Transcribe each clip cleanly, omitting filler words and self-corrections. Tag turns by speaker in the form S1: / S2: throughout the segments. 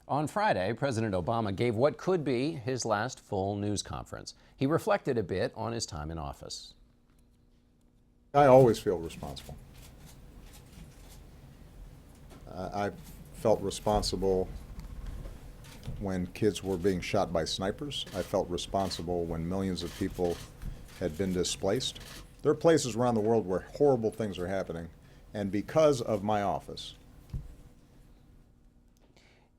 S1: On Friday, President Obama gave what could be his last full news conference. He reflected a bit on his time in office.
S2: I always feel responsible. I felt responsible when kids were being shot by snipers. I felt responsible when millions of people had been displaced. There are places around the world where horrible things are happening, and because of my office.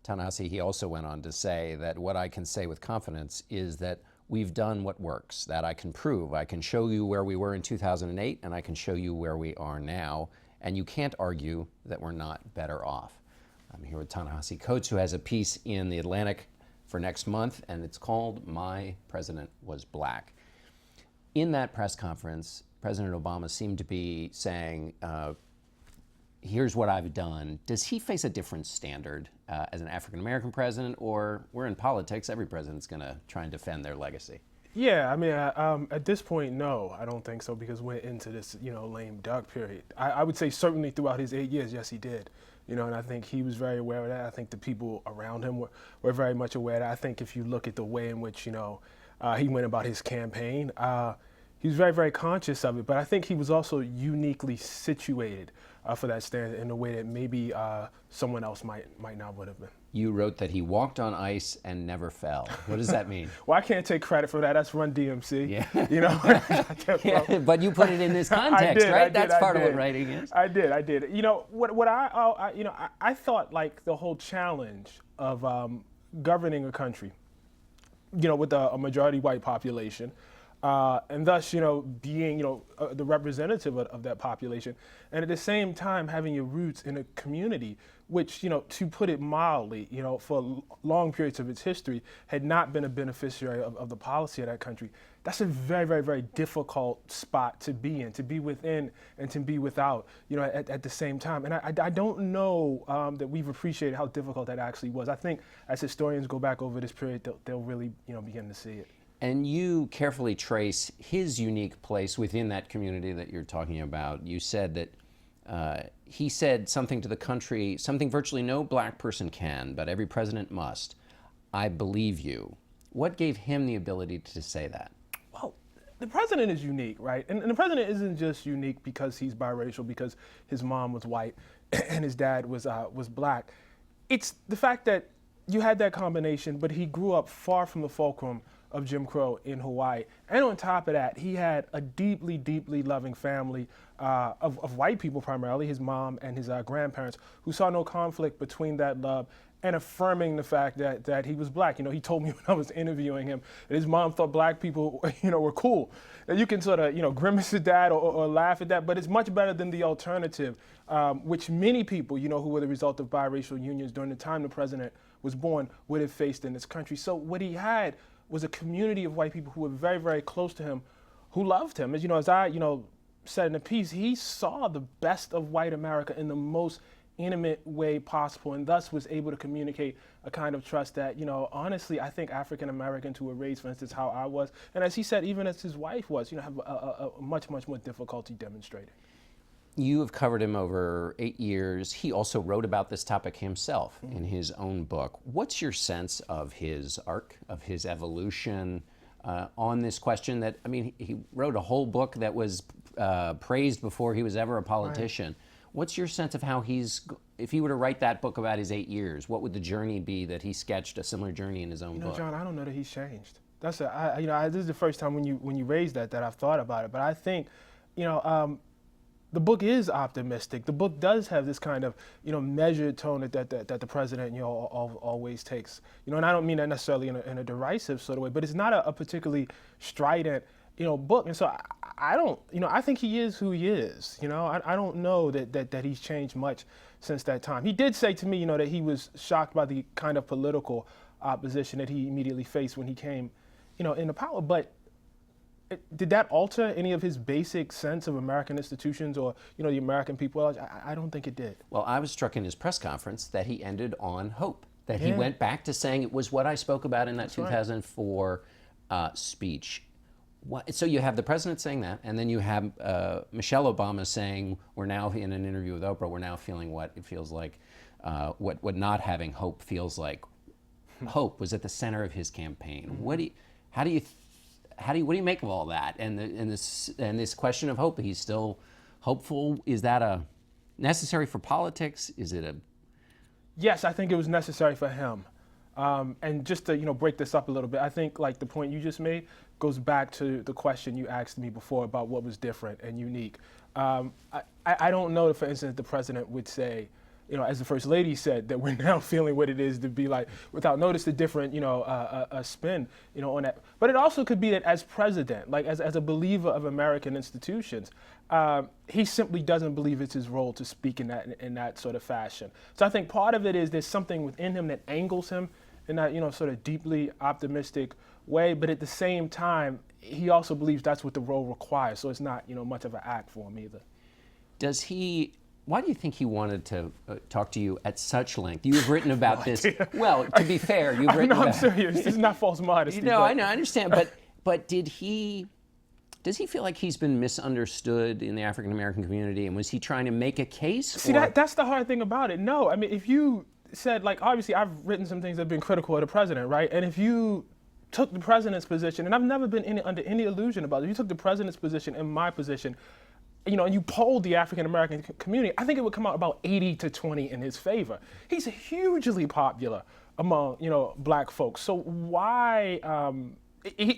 S1: Ta-Nehisi, he also went on to say that what I can say with confidence is that we've done what works, that I can prove. I can show you where we were in 2008, and I can show you where we are now, and you can't argue that we're not better off. I'm here with Ta-Nehisi Coates, who has a piece in The Atlantic for next month, and it's called My President Was Black. In that press conference, President Obama seemed to be saying, here's what I've done. Does he face a different standard as an African-American president, or we're in politics, every president's going to try and defend their legacy?
S3: Yeah, I mean, at this point, no, I don't think so, because we're into this, lame duck period. I would say certainly throughout his 8 years, yes, he did. And I think he was very aware of that. I think the people around him were very much aware of that. I think if you look at the way in which, he went about his campaign, he was very, very conscious of it. But I think he was also uniquely situated for that stand in a way that maybe someone else might not would have been.
S1: You wrote that he walked on ice and never fell. What does that mean?
S3: Well, I can't take credit for that. That's Run DMC.
S1: Yeah.
S3: Yeah,
S1: but you put it in this context, right? That's part of what writing is.
S3: I did. What I thought, like, the whole challenge of governing a country, with a majority white population, and thus, being, the representative of that population, and at the same time having your roots in a community which, to put it mildly, for long periods of its history, had not been a beneficiary of the policy of that country. That's a very, very, very difficult spot to be in, to be within and to be without, at the same time. And I don't know that we've appreciated how difficult that actually was. I think as historians go back over this period, they'll really, begin to see it.
S1: And you carefully trace his unique place within that community that you're talking about. You said that he said something to the country, something virtually no black person can, but every president must. I believe you. What gave him the ability to say that?
S3: Well, the president is unique, right? And the president isn't just unique because he's biracial, because his mom was white and his dad was black. It's the fact that you had that combination, but he grew up far from the fulcrum of Jim Crow in Hawaii. And on top of that, he had a deeply, deeply loving family of white people primarily, his mom and his grandparents, who saw no conflict between that love and affirming the fact that he was black. He told me when I was interviewing him that his mom thought black people, were cool. Now, you can sort of, grimace at that or laugh at that, but it's much better than the alternative, which many people, who were the result of biracial unions during the time the president was born, would have faced in this country. So what he had was a community of white people who were very, very close to him, who loved him. As I, said in the piece, he saw the best of white America in the most intimate way possible, and thus was able to communicate a kind of trust that, honestly, I think African Americans who were raised, for instance, how I was, and as he said, even as his wife was, have a much, much more difficulty demonstrating.
S1: You have covered him over 8 years. He also wrote about this topic himself in his own book. What's your sense of his arc, of his evolution on this question that, he wrote a whole book that was praised before he was ever a politician. Right. What's your sense of how if he were to write that book about his 8 years, what would the journey be that he sketched, a similar journey in his own book?
S3: John, I don't know that he's changed. This is the first time when you raised that I've thought about it. But I think, the book is optimistic. The book does have this kind of, measured tone that the president, always takes. And I don't mean that necessarily in a derisive sort of way, but it's not a particularly strident, book. And so I don't, I think he is who he is. I don't know that he's changed much since that time. He did say to me, that he was shocked by the kind of political opposition that he immediately faced when he came, into power. But did that alter any of his basic sense of American institutions or, the American people? I don't think it did.
S1: Well, I was struck in his press conference that he ended on hope, that he went back to saying it was what I spoke about in that 2004 speech. So you have the president saying that, and then you have Michelle Obama saying, we're now in an interview with Oprah, we're now feeling what it feels like, what not having hope feels like. hope was at the center of his campaign. What do you make of all that? And this question of hope, he's still hopeful. Is that necessary for politics? Is it a...
S3: Yes, I think it was necessary for him. And just to break this up a little bit, I think like the point you just made goes back to the question you asked me before about what was different and unique. I don't know if, for instance, the president would say, as the First Lady said, that we're now feeling what it is to be like, without notice, the different, a spin, on that. But it also could be that as president, like as a believer of American institutions, he simply doesn't believe it's his role to speak in that sort of fashion. So I think part of it is there's something within him that angles him in that, sort of deeply optimistic way. But at the same time, he also believes that's what the role requires. So it's not, much of an act for him either.
S1: Why do you think he wanted to talk to you at such length? You have written about this. Well, to be fair, you've written about...
S3: I'm serious. This is not false modesty.
S1: No, I know, I understand. But does he feel like he's been misunderstood in the African American community, and was he trying to make a case?
S3: See, that's the hard thing about it. No, I mean, if you said, like, obviously I've written some things that have been critical of the president, right? And if you took the president's position, and I've never been under any illusion about it, if you took the president's position and my position, and you polled the African American community, I think it would come out about 80-20 in his favor. He's hugely popular among, black folks. So why,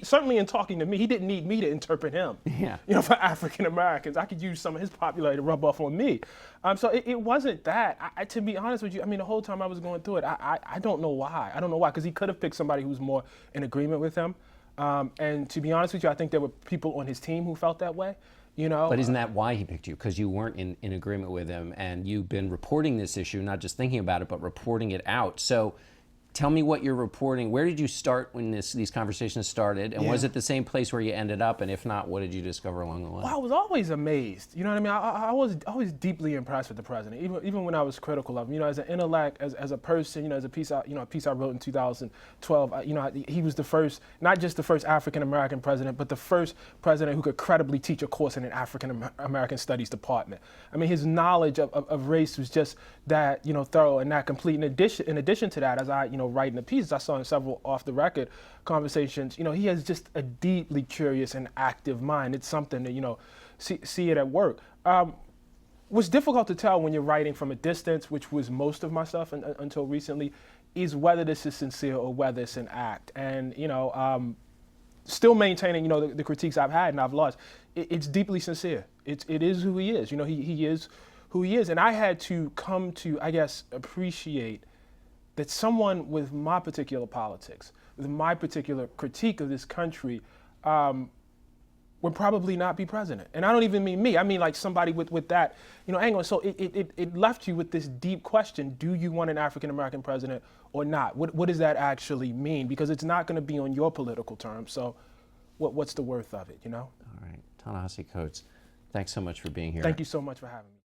S3: certainly in talking to me, he didn't need me to interpret him.
S1: Yeah.
S3: For African Americans, I could use some of his popularity to rub off on me. So it wasn't that. To be honest with you, I mean, the whole time I was going through it, I don't know why. I don't know why, because he could have picked somebody who was more in agreement with him. And to be honest with you, I think there were people on his team who felt that way.
S1: But isn't that why he picked you? Because you weren't in agreement with him, and you've been reporting this issue, not just thinking about it, but reporting it out. So tell me what you're reporting. Where did you start when these conversations started? And was it the same place where you ended up? And if not, what did you discover along the way?
S3: Well, I was always amazed. You know what I mean? I was always deeply impressed with the president, even when I was critical of him. As an intellect, as a person, as a piece I wrote in 2012. He was the first, not just the first African American president, but the first president who could credibly teach a course in an African American studies department. I mean, his knowledge of race was just that thorough and that complete. In addition to that, as I writing the pieces, I saw in several off-the-record conversations, he has just a deeply curious and active mind. It's something to, see it at work. What's difficult to tell when you're writing from a distance, which was most of my stuff until recently, is whether this is sincere or whether it's an act. And, still maintaining, the critiques I've had and I've lost, it's deeply sincere. It is who he is. He is who he is. And I had to come to, I guess, appreciate that someone with my particular politics, with my particular critique of this country, would probably not be president. And I don't even mean me. I mean like somebody with that, angle. So it left you with this deep question: do you want an African American president or not? What does that actually mean? Because it's not going to be on your political terms. So what's the worth of it?
S1: All right, Ta-Nehisi Coates, thanks so much for being here.
S3: Thank you so much for having me.